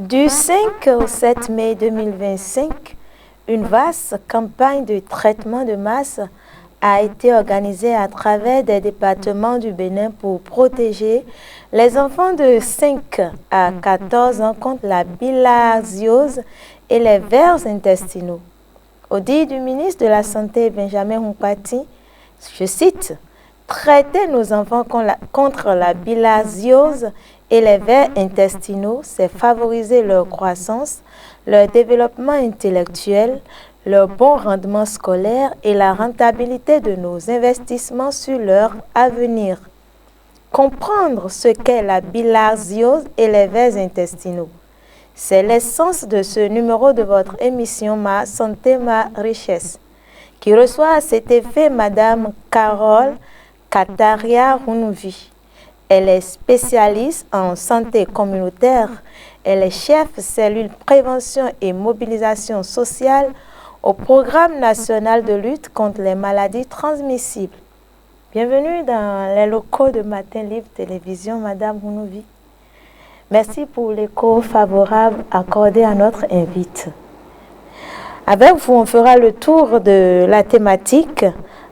Du 5 au 7 mai 2025, une vaste campagne de traitement de masse a été organisée à travers des départements du Bénin pour protéger les enfants de 5 à 14 ans contre la bilharziose et les vers intestinaux. Au dit du ministre de la Santé, Benjamin Humpati, je cite, « Traiter nos enfants contre la bilharziose et les vers intestinaux, c'est favoriser leur croissance, leur développement intellectuel, leur bon rendement scolaire et la rentabilité de nos investissements sur leur avenir. Comprendre ce qu'est la bilharziose et les vers intestinaux. C'est l'essence de ce numéro de votre émission Ma Santé, Ma Richesse, qui reçoit à cet effet Madame Carole Kataria Runouvi. Elle est spécialiste en santé communautaire. Elle est chef cellule prévention et mobilisation sociale au Programme national de lutte contre les maladies transmissibles. Bienvenue dans les locaux de Matin Libre Télévision, Madame Runouvi. Merci pour l'écho favorable accordé à notre invite. Avec vous, on fera le tour de la thématique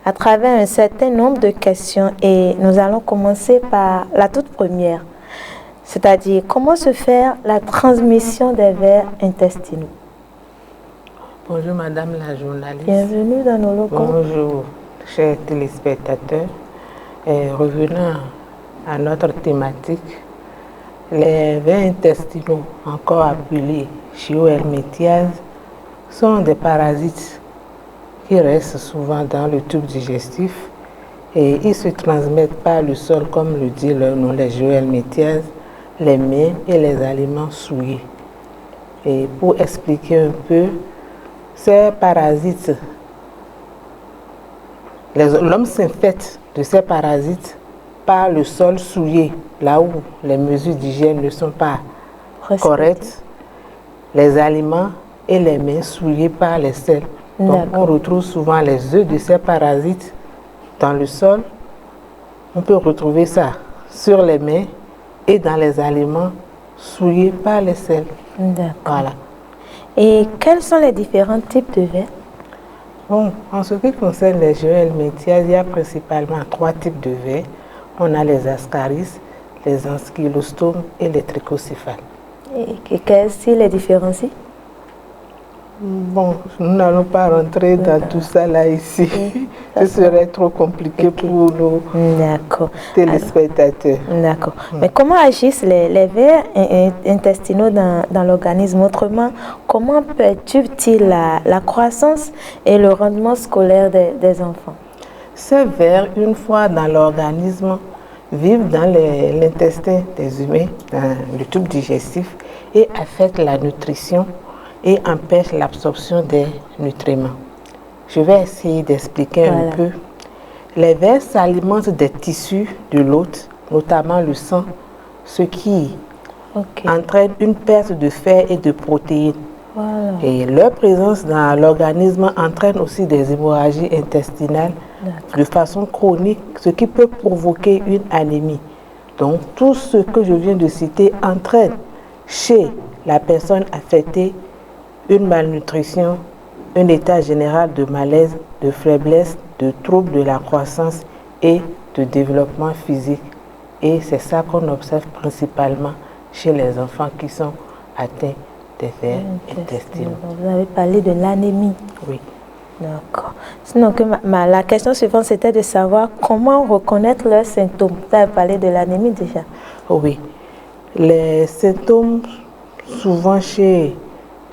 à travers un certain nombre de questions et nous allons commencer par la toute première, c'est-à-dire comment se faire la transmission des vers intestinaux. Bonjour Madame la journaliste. Bienvenue dans nos locaux. Bonjour chers téléspectateurs. Et revenant à notre thématique, les vers intestinaux, encore appelés chirohelminthiase, sont des parasites qui restent souvent dans le tube digestif et ils se transmettent par le sol, comme le dit leur nom, les chirohelminthiases, les mains et les aliments souillés. Et pour expliquer un peu, ces parasites, l'homme s'infecte de ces parasites par le sol souillé, là où les mesures d'hygiène ne sont pas correctes, les aliments et les mains souillées par les sels. Donc on retrouve souvent les œufs de ces parasites dans le sol. On peut retrouver ça sur les mains et dans les aliments souillés par les sels. Voilà. Et quels sont les différents types de vers? Bon, en ce qui concerne les chirohelminthiases, il y a principalement 3 types de vers. On a les ascaris, les ankylostomes et les trichocéphales. Et qu'est-ce qui les différencie? Bon, nous n'allons pas rentrer dans tout ça là ici. Ce serait trop compliqué pour nos téléspectateurs. D'accord. Mais comment agissent les vers intestinaux dans l'organisme? Autrement, comment perturbent-ils la croissance et le rendement scolaire des enfants? Ces vers, une fois dans l'organisme, vivent dans l'intestin des humains, dans le tube digestif, et affectent la nutrition et empêchent l'absorption des nutriments. Je vais essayer d'expliquer un peu. Les vers s'alimentent des tissus de l'hôte, notamment le sang, ce qui entraîne une perte de fer et de protéines. Et leur présence dans l'organisme entraîne aussi des hémorragies intestinales de façon chronique, ce qui peut provoquer une anémie. Donc tout ce que je viens de citer entraîne chez la personne affectée une malnutrition, un état général de malaise, de faiblesse, de troubles de la croissance et de développement physique. Et c'est ça qu'on observe principalement chez les enfants qui sont atteints des vers intestinaux. Vous avez parlé de l'anémie. Oui. D'accord. Sinon, la question suivante, c'était de savoir comment reconnaître leurs symptômes. Vous avez parlé de l'anémie déjà. Oui. Les symptômes, souvent chez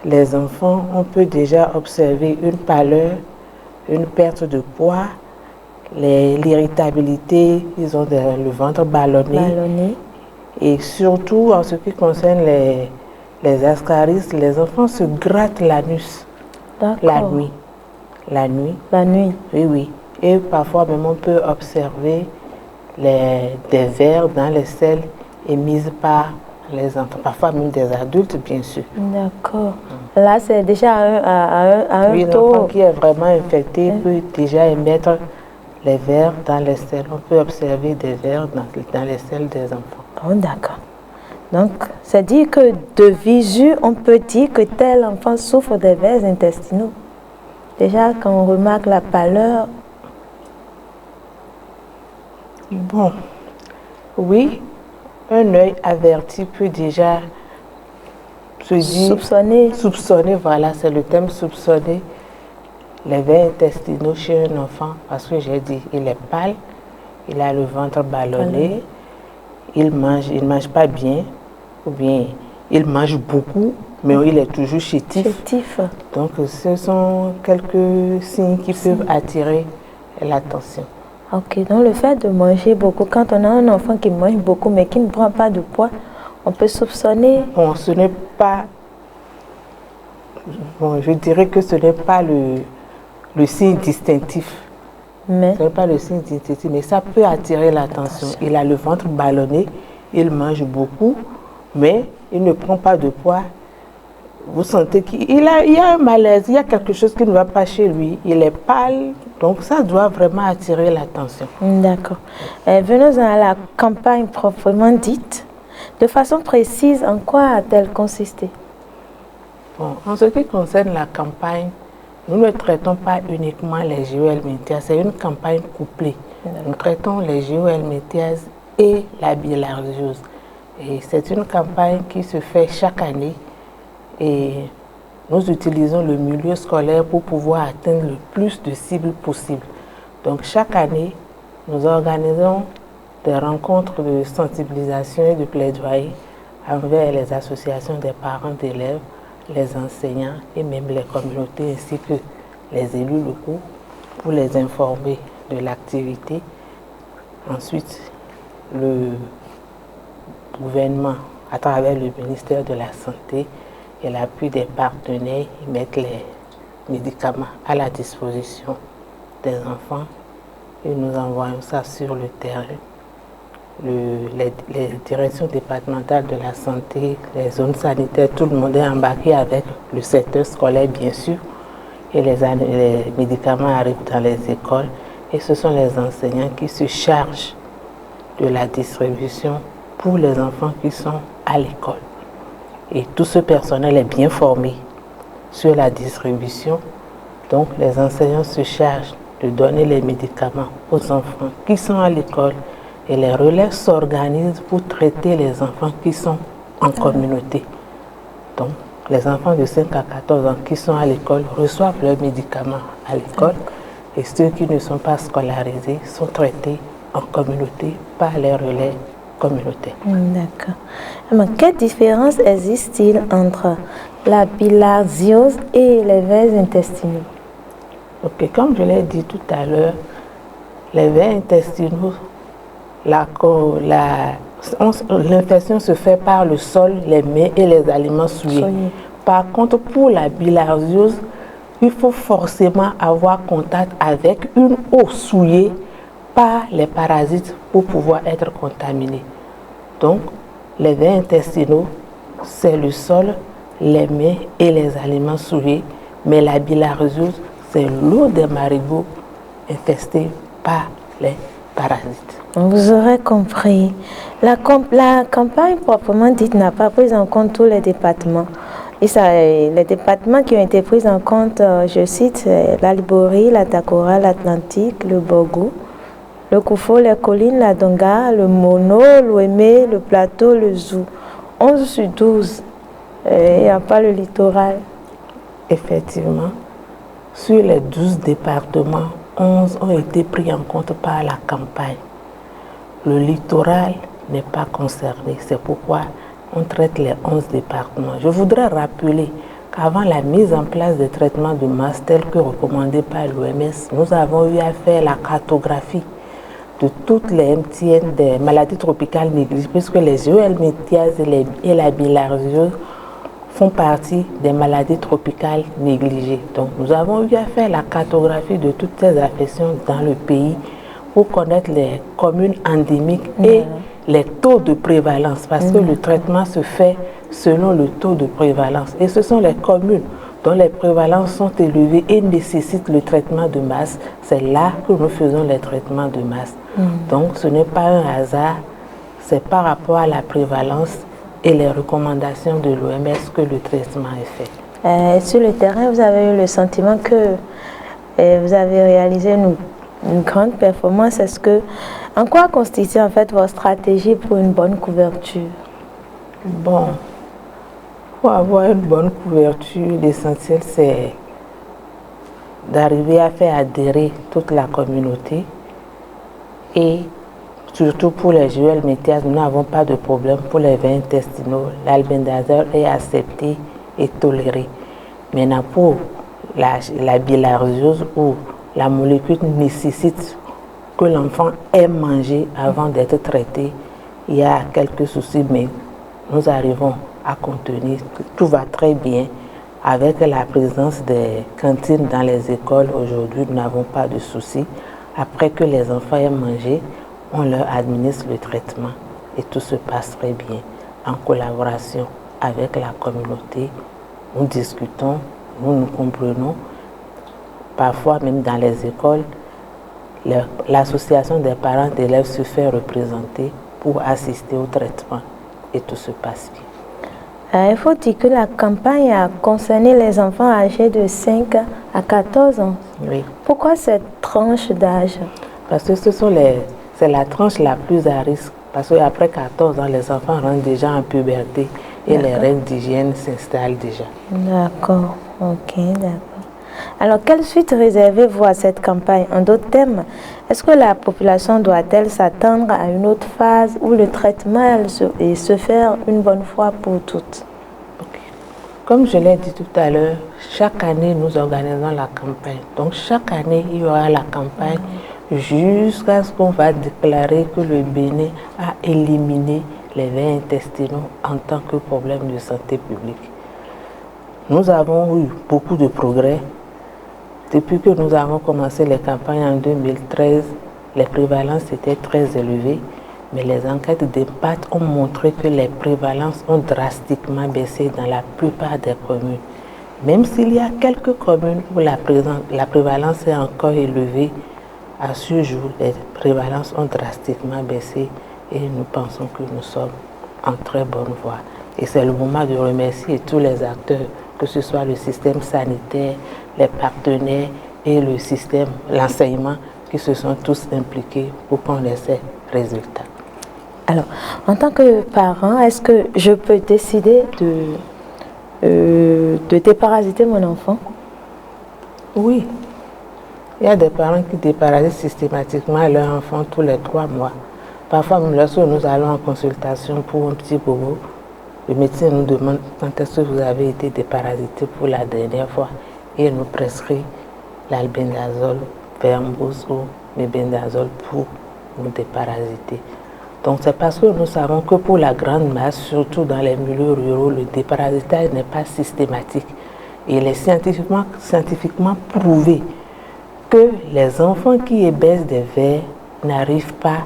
les enfants, on peut déjà observer une pâleur, une perte de poids, l'irritabilité, ils ont le ventre ballonné. Et surtout, en ce qui concerne les ascaris, les enfants se grattent l'anus la nuit. La nuit? Oui, oui. Et parfois même on peut observer des vers dans les selles émises par les enfants, parfois même des adultes, bien sûr. D'accord. Là, c'est déjà à un taux... L'enfant qui est vraiment infecté peut déjà émettre les vers dans les selles. On peut observer des vers dans les selles des enfants. Oh, d'accord. Donc, c'est dire que de visu, on peut dire que tel enfant souffre des vers intestinaux. Déjà, quand on remarque la pâleur. Bon, oui, un œil averti peut déjà se dire... Soupçonner, voilà, c'est le terme soupçonner les vers intestinaux chez un enfant. Parce que j'ai dit, il est pâle, il a le ventre ballonné, il mange pas bien, ou bien il mange beaucoup, mais il est toujours chétif. Donc, ce sont quelques signes qui peuvent attirer l'attention. Ok, donc le fait de manger beaucoup, quand on a un enfant qui mange beaucoup mais qui ne prend pas de poids, on peut soupçonner... Bon, ce n'est pas... Bon, je dirais que ce n'est pas le signe distinctif. Mais... Ce n'est pas le signe distinctif, mais ça peut attirer l'attention. Il a le ventre ballonné, il mange beaucoup, mais il ne prend pas de poids. Vous sentez qu'il y a un malaise, il y a quelque chose qui ne va pas chez lui. Il est pâle, donc ça doit vraiment attirer l'attention. D'accord. Venons à la campagne proprement dite. De façon précise, en quoi a-t-elle consisté? Bon, en ce qui concerne la campagne, nous ne traitons pas uniquement les géohelminthias, c'est une campagne couplée. Nous traitons les géohelminthias et la bilharziose. Et c'est une campagne qui se fait chaque année. Et nous utilisons le milieu scolaire pour pouvoir atteindre le plus de cibles possible. Donc chaque année, nous organisons des rencontres de sensibilisation et de plaidoyer envers les associations des parents d'élèves, les enseignants et même les communautés ainsi que les élus locaux pour les informer de l'activité. Ensuite, le gouvernement, à travers le ministère de la Santé, et l'appui des partenaires, ils mettent les médicaments à la disposition des enfants et nous envoyons ça sur le terrain. Les directions départementales de la santé, les zones sanitaires, tout le monde est embarqué avec le secteur scolaire bien sûr et les médicaments arrivent dans les écoles et ce sont les enseignants qui se chargent de la distribution pour les enfants qui sont à l'école. Et tout ce personnel est bien formé sur la distribution. Donc, les enseignants se chargent de donner les médicaments aux enfants qui sont à l'école. Et les relais s'organisent pour traiter les enfants qui sont en communauté. Donc, les enfants de 5 à 14 ans qui sont à l'école reçoivent leurs médicaments à l'école. Et ceux qui ne sont pas scolarisés sont traités en communauté par les relais communautaire. D'accord. Mais quelle différence existe-t-il entre la bilharziose et les vers intestinaux? Ok, comme je l'ai dit tout à l'heure, les vers intestinaux, l'infection se fait par le sol, les mains et les aliments souillés. Par contre, pour la bilharziose, il faut forcément avoir contact avec une eau souillée par les parasites pour pouvoir être contaminé. Donc, les vers intestinaux, c'est le sol, les mains et les aliments souillés, mais la bilharziose, c'est l'eau des marigots infestée par les parasites. Vous aurez compris. La campagne proprement dite n'a pas pris en compte tous les départements. Et les départements qui ont été pris en compte, je cite, la Liborie, la Takora, l'Atlantique, le Borgo, le Koufo, les collines, la Donga, le Mono, l'Ouémé, le Plateau, le Zou. 11 sur 12. Il n'y a pas le littoral. Effectivement, sur les 12 départements, 11 ont été pris en compte par la campagne. Le littoral n'est pas concerné. C'est pourquoi on traite les 11 départements. Je voudrais rappeler qu'avant la mise en place des traitements de masse tels que recommandés par l'OMS, nous avons eu à faire la cartographie de toutes les MTN des maladies tropicales négligées, puisque les géohelminthias et la bilharziose font partie des maladies tropicales négligées. Donc nous avons eu à faire la cartographie de toutes ces affections dans le pays pour connaître les communes endémiques et les taux de prévalence, parce que le traitement se fait selon le taux de prévalence. Et ce sont les communes dont les prévalences sont élevées et nécessitent le traitement de masse. C'est là que nous faisons les traitements de masse. Donc ce n'est pas un hasard, c'est par rapport à la prévalence et les recommandations de l'OMS que le traitement est fait. Sur le terrain, vous avez eu le sentiment que vous avez réalisé une grande performance. En quoi consiste en fait votre stratégie pour une bonne couverture? Bon, pour avoir une bonne couverture, l'essentiel c'est d'arriver à faire adhérer toute la communauté et surtout pour les jumelles métias, nous n'avons pas de problème pour les veins intestinaux. L'albendazole est accepté et toléré. Maintenant, pour la bilharziose où la molécule nécessite que l'enfant ait mangé avant d'être traité, il y a quelques soucis, mais nous arrivons à contenir. Tout va très bien. Avec la présence des cantines dans les écoles aujourd'hui, nous n'avons pas de soucis. Après que les enfants aient mangé, on leur administre le traitement et tout se passe très bien. En collaboration avec la communauté, nous discutons, nous nous comprenons. Parfois, même dans les écoles, l'association des parents d'élèves se fait représenter pour assister au traitement et tout se passe bien. Il faut dire que la campagne a concerné les enfants âgés de 5 à 14 ans. Oui. Pourquoi cette tranche d'âge? Parce que c'est la tranche la plus à risque. Parce qu'après 14 ans, les enfants rentrent déjà en puberté et les règles d'hygiène s'installent déjà. D'accord, ok, d'accord. Alors, quelle suite réservez-vous à cette campagne? En d'autres termes, est-ce que la population doit-elle s'attendre à une autre phase où le traitement se faire une bonne fois pour toutes? Okay. Comme je l'ai dit tout à l'heure, chaque année, nous organisons la campagne. Donc, chaque année, il y aura la campagne jusqu'à ce qu'on va déclarer que le Bénin a éliminé les veins intestinaux en tant que problème de santé publique. Nous avons eu beaucoup de progrès. Depuis que nous avons commencé les campagnes en 2013, les prévalences étaient très élevées, mais les enquêtes d'impact ont montré que les prévalences ont drastiquement baissé dans la plupart des communes. Même s'il y a quelques communes où la prévalence est encore élevée, à ce jour, les prévalences ont drastiquement baissé et nous pensons que nous sommes en très bonne voie. Et c'est le moment de remercier tous les acteurs, que ce soit le système sanitaire, les partenaires et le système, l'enseignement, qui se sont tous impliqués pour qu'on ait ces résultats. Alors, en tant que parent, est-ce que je peux décider de déparasiter mon enfant? Oui. Il y a des parents qui déparasitent systématiquement leur enfant tous les 3 mois. Parfois, même lorsque nous allons en consultation pour un petit bobo, le médecin nous demande quand est-ce que vous avez été déparasité pour la dernière fois et il nous prescrit l'albendazole, Vermbose ou mebendazole pour nous déparasiter. Donc c'est parce que nous savons que pour la grande masse, surtout dans les milieux ruraux, le déparasitage n'est pas systématique. Et il est scientifiquement prouvé que les enfants qui ébaissent des vers n'arrivent pas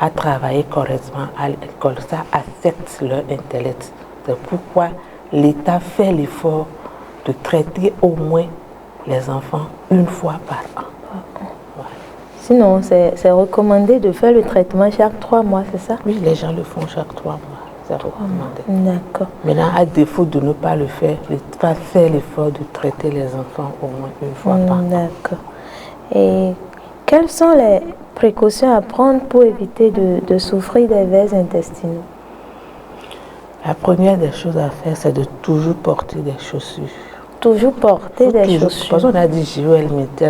à travailler correctement à l'école. Ça affecte leur intellect. C'est pourquoi l'État fait l'effort de traiter au moins les enfants une fois par an. Ouais. Sinon, c'est recommandé de faire le traitement chaque 3 mois, c'est ça? Oui, les gens le font chaque 3 mois. C'est recommandé. D'accord. Maintenant, à défaut de ne pas le faire, l'État fait l'effort de traiter les enfants au moins une fois par an. D'accord. Et quelles sont les précautions à prendre pour éviter de souffrir des vers intestinaux? La première des choses à faire, c'est de toujours porter des chaussures. Toujours porter des chaussures. Parce qu'on a dit JOL,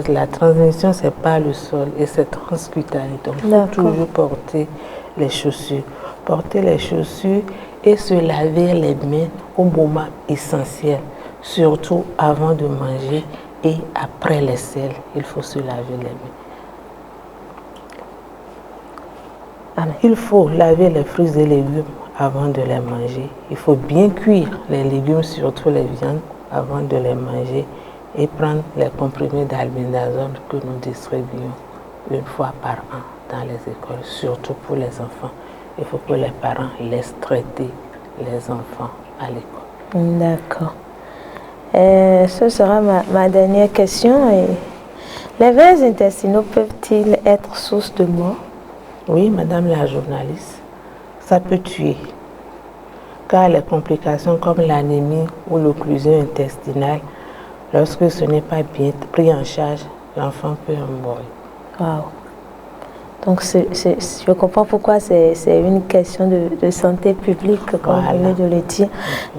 la transmission, c'est pas le sol et c'est transcutané. Donc, il faut toujours porter les chaussures. Porter les chaussures et se laver les mains au moment essentiel, surtout avant de manger et après les selles. Il faut se laver les mains. Amen. Il faut laver les fruits et légumes avant de les manger. Il faut bien cuire les légumes, surtout les viandes, avant de les manger et prendre les comprimés d'albendazole que nous distribuons une fois par an dans les écoles, surtout pour les enfants. Il faut que les parents laissent traiter les enfants à l'école. D'accord. Ce sera ma dernière question. Les vers intestinaux peuvent-ils être source de mort? Oui, madame la journaliste, ça peut tuer. car les complications comme l'anémie ou l'occlusion intestinale, lorsque ce n'est pas bien pris en charge, l'enfant peut en mourir. Wow. Donc, je comprends pourquoi c'est une question de santé publique, comme vous venez de le dire.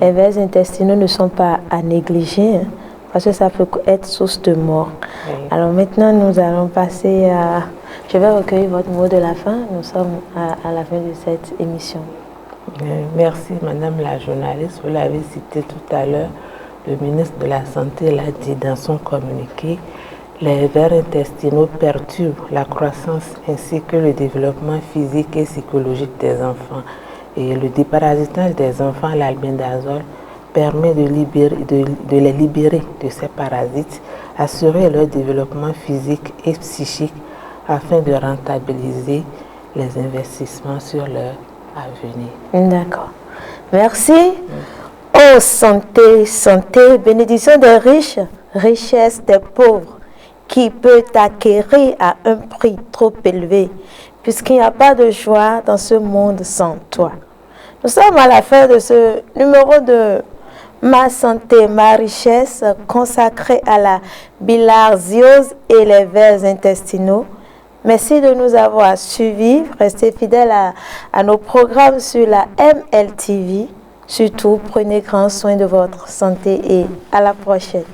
Les vers intestinaux ne sont pas à négliger, hein, parce que ça peut être source de mort. Oui. Alors maintenant, nous allons passer à... Je vais recueillir votre mot de la fin. Nous sommes à la fin de cette émission. Merci, Madame la journaliste. Vous l'avez cité tout à l'heure. Le ministre de la Santé l'a dit dans son communiqué. Les vers intestinaux perturbent la croissance ainsi que le développement physique et psychologique des enfants. Et le déparasitage des enfants à l'albendazole permet de les libérer de ces parasites, assurer leur développement physique et psychique afin de rentabiliser les investissements sur leur avenir. D'accord. Merci. Oh, santé, santé, bénédiction des riches, richesse des pauvres, qui peut acquérir à un prix trop élevé, puisqu'il n'y a pas de joie dans ce monde sans toi. Nous sommes à la fin de ce numéro de Ma santé, ma richesse, consacré à la bilharziose et les vers intestinaux. Merci de nous avoir suivis. Restez fidèles à nos programmes sur la MLTV. Surtout, prenez grand soin de votre santé et à la prochaine.